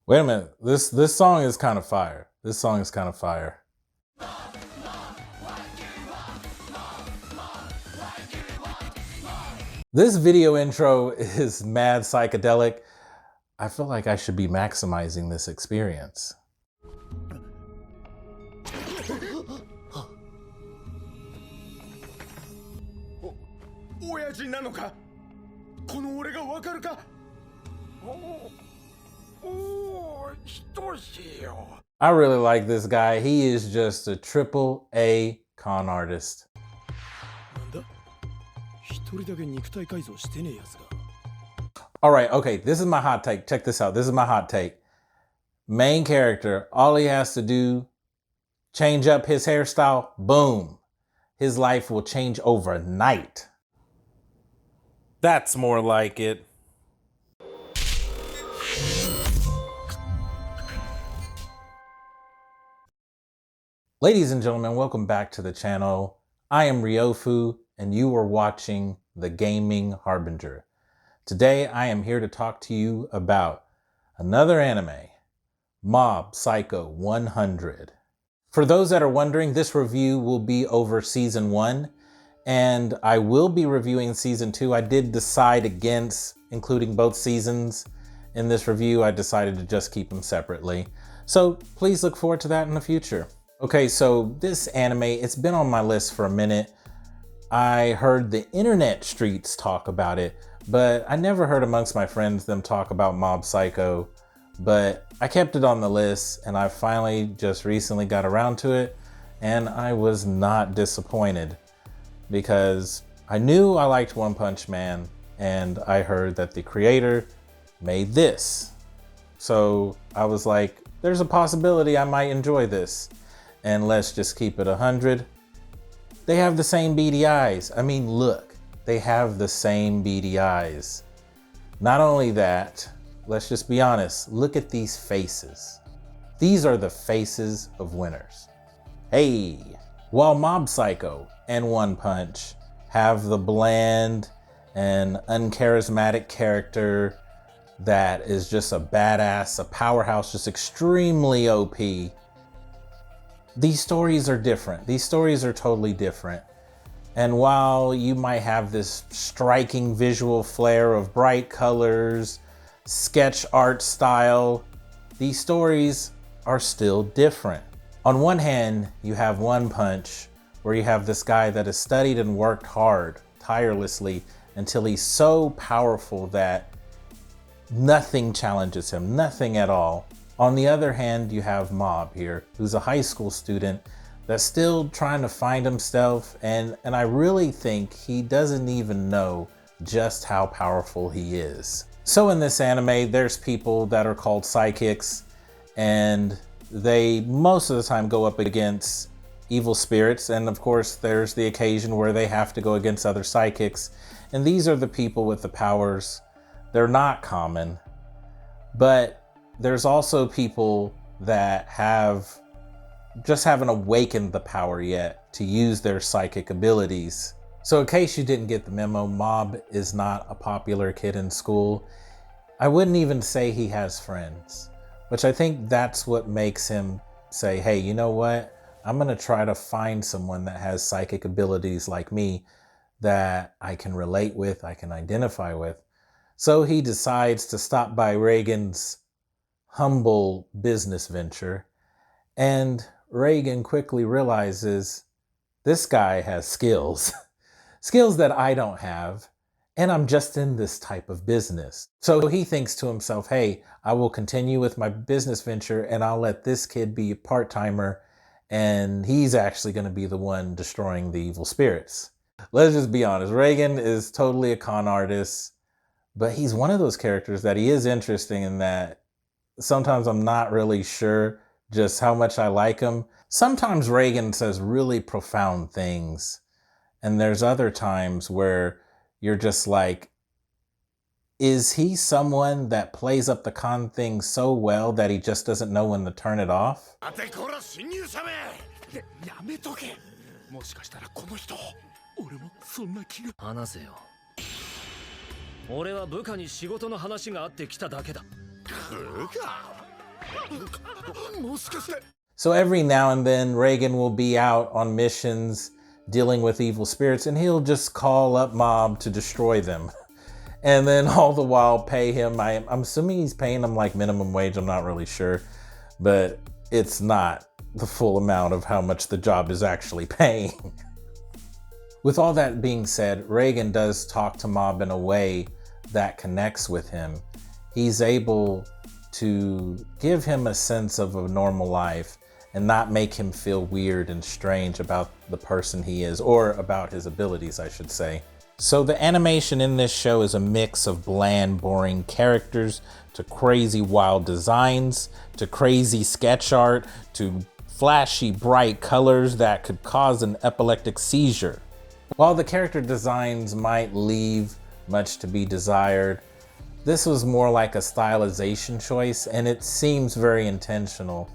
Wait a minute. This song is kind of fire. This song is kind of fire. This video intro is mad psychedelic. I feel like I should be maximizing this experience. I really like this guy. He is just a AAA con artist. All right, okay, this is my hot take. Check this out. This is my hot take. Main character, all he has to do, change up his hairstyle, boom. His life will change overnight. That's more like it. Ladies and gentlemen, welcome back to the channel. I am Ryofu, and you are watching The Gaming Harbinger. Today, I am here to talk to you about another anime, mobpsycho 100. For those that are wondering, this review will be over season 1, and I will be reviewing season 2. I did decide against including both seasons in this review. I decided to just keep them separately. So please look forward to that in the future. Okay, so this anime, it's been on my list for a minute. I heard the internet streets talk about it, but I never heard amongst my friends them talk about mobpsycho. But I kept it on the list, and I finally just recently got around to it, and I was not disappointed because I knew I liked One Punch Man, and I heard that the creator made this. So I was like, there's a possibility I might enjoy this. And let's just keep it 100. They have the same beady eyes. I mean, look, they have the same beady eyes. Not only that, let's just be honest, look at these faces. These are the faces of winners. Hey, while mobpsycho and One Punch have the bland and uncharismatic character that is just a badass, a powerhouse, just extremely OP, these stories are different. These stories are totally different. And while you might have this striking visual flair of bright colors, sketch art style, these stories are still different. On one hand, you have One Punch, where you have this guy that has studied and worked hard, tirelessly, until he's so powerful that nothing challenges him, nothing at all. On the other hand, you have Mob here, who's a high school student that's still trying to find himself, and I really think he doesn't even know just how powerful he is. So in this anime, there's people that are called psychics, and they most of the time go up against evil spirits, and of course there's the occasion where they have to go against other psychics, and these are the people with the powers. They're not common, but there's also people that just haven't awakened the power yet to use their psychic abilities. So in case you didn't get the memo, Mob is not a popular kid in school. I wouldn't even say he has friends, which I think that's what makes him say, hey, you know what? I'm gonna try to find someone that has psychic abilities like me that I can relate with, I can identify with. So he decides to stop by Reagan's humble business venture, and Reagan quickly realizes this guy has skills, skills that I don't have, and I'm just in this type of business. So he thinks to himself, hey, I will continue with my business venture and I'll let this kid be a part-timer, and he's actually going to be the one destroying the evil spirits. Let's just be honest, Reagan is totally a con artist, but he's one of those characters that he is interesting in that sometimes I'm not really sure just how much I like him. Sometimes Reagan says really profound things, and there's other times where you're just like, is he someone that plays up the con thing so well that he just doesn't know when to turn it off? 俺は部下に仕事の話があってきただけだ。So every now and then, Reagan will be out on missions dealing with evil spirits, and he'll just call up Mob to destroy them. And then all the while pay him. I'm assuming he's paying him like minimum wage. I'm not really sure, but it's not the full amount of how much the job is actually paying. With all that being said, Reagan does talk to Mob in a way that connects with him. He's able to give him a sense of a normal life and not make him feel weird and strange about the person he is, or about his abilities, I should say. So the animation in this show is a mix of bland, boring characters to crazy, wild designs, to crazy sketch art, to flashy, bright colors that could cause an epileptic seizure. While the character designs might leave much to be desired, this was more like a stylization choice, and it seems very intentional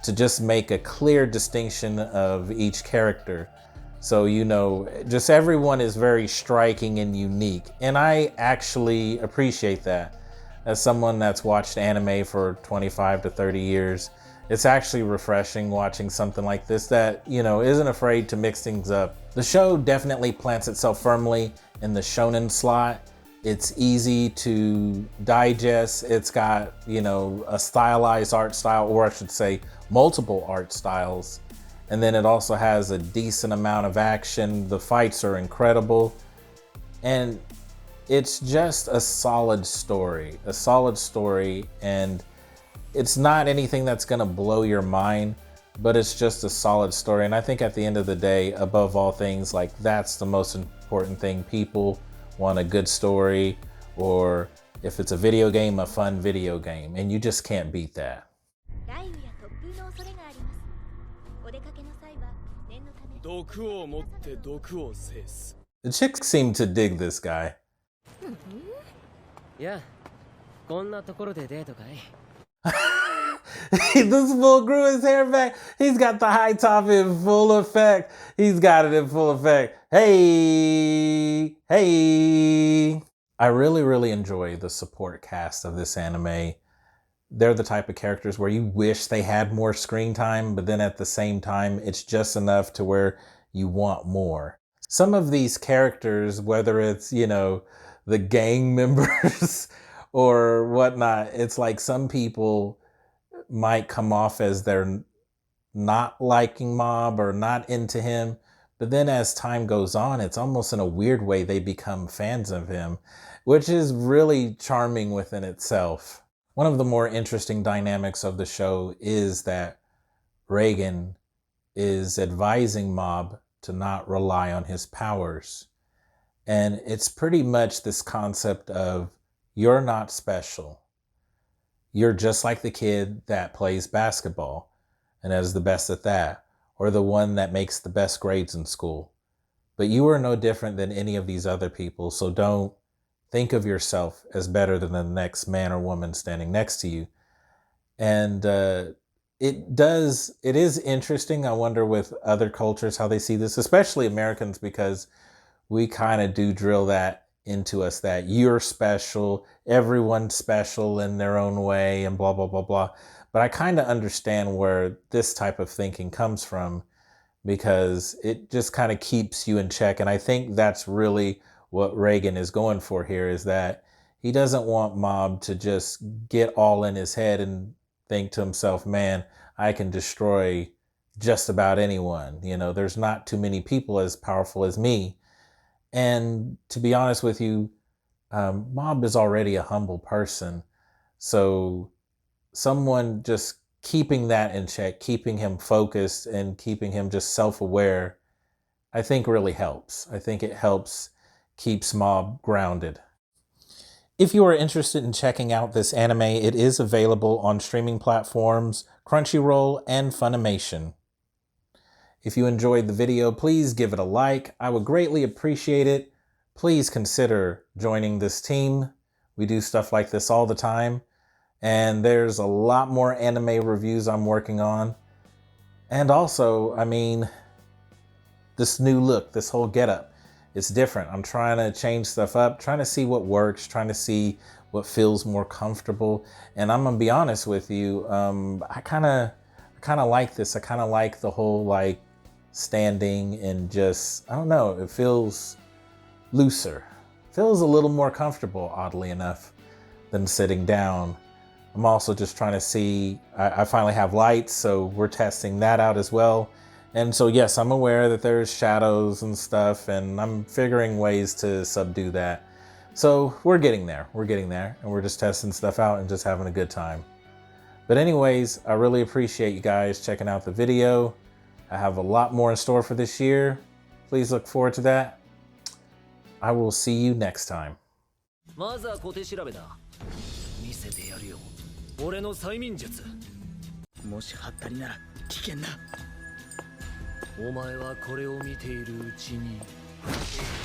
to just make a clear distinction of each character. So, you know, just everyone is very striking and unique. And I actually appreciate that. As someone that's watched anime for 25 to 30 years, it's actually refreshing watching something like this that, you know, isn't afraid to mix things up. The show definitely plants itself firmly in the shonen slot. It's easy to digest. It's got, you know, a stylized art style, or I should say multiple art styles. And then it also has a decent amount of action. The fights are incredible. And it's just a solid story, and it's not anything that's gonna blow your mind, but it's just a solid story. And I think at the end of the day, above all things, like, that's the most important thing. People want a good story, or if it's a video game, a fun video game, and you just can't beat that. The chicks seem to dig this guy. Yeah. This fool grew his hair back. He's got the high top in full effect. He's got it in full effect. Hey. I really enjoy the support cast of this anime. They're the type of characters where you wish they had more screen time, but then at the same time, it's just enough to where you want more. Some of these characters, whether it's, you know, the gang members or whatnot, it's like some people might come off as they're not liking Mob or not into him, but then as time goes on, it's almost in a weird way they become fans of him, which is really charming within itself. One of the more interesting dynamics of the show is that Reagan is advising Mob to not rely on his powers. And it's pretty much this concept of, you're not special. You're just like the kid that plays basketball and is the best at that, or the one that makes the best grades in school. But you are no different than any of these other people, so don't think of yourself as better than the next man or woman standing next to you. And it is interesting. I wonder with other cultures how they see this, especially Americans, because we kind of do drill that into us, that you're special, everyone's special in their own way, and blah, blah, blah, blah. But I kind of understand where this type of thinking comes from, because it just kind of keeps you in check. And I think that's really what Reagan is going for here, is that he doesn't want Mob to just get all in his head and think to himself, man, I can destroy just about anyone. You know, there's not too many people as powerful as me. And to be honest with you, Mob is already a humble person. So someone just keeping that in check, keeping him focused and keeping him just self-aware, I think really helps. I think it helps keeps Mob grounded. If you are interested in checking out this anime, it is available on streaming platforms Crunchyroll and Funimation. If you enjoyed the video, please give it a like. I would greatly appreciate it. Please consider joining this team. We do stuff like this all the time. And there's a lot more anime reviews I'm working on. And also, I mean, this new look, this whole getup, it's different. I'm trying to change stuff up, trying to see what works, trying to see what feels more comfortable. And I'm gonna be honest with you, I kind of like this. I kind of like the whole like standing and just, I don't know, it feels looser, feels a little more comfortable, oddly enough, than sitting down. I'm also just trying to see, I finally have lights, so we're testing that out as well. And so yes, I'm aware that there's shadows and stuff, and I'm figuring ways to subdue that. So we're getting there, and we're just testing stuff out and just having a good time. But anyways, I really appreciate you guys checking out the video. I have a lot more in store for this year. Please look forward to that. I will see you next time. まずは小手調べだ。見せてやるよ。俺の催眠術。もしハったりなら危険だ。お前はこれを見ているうちに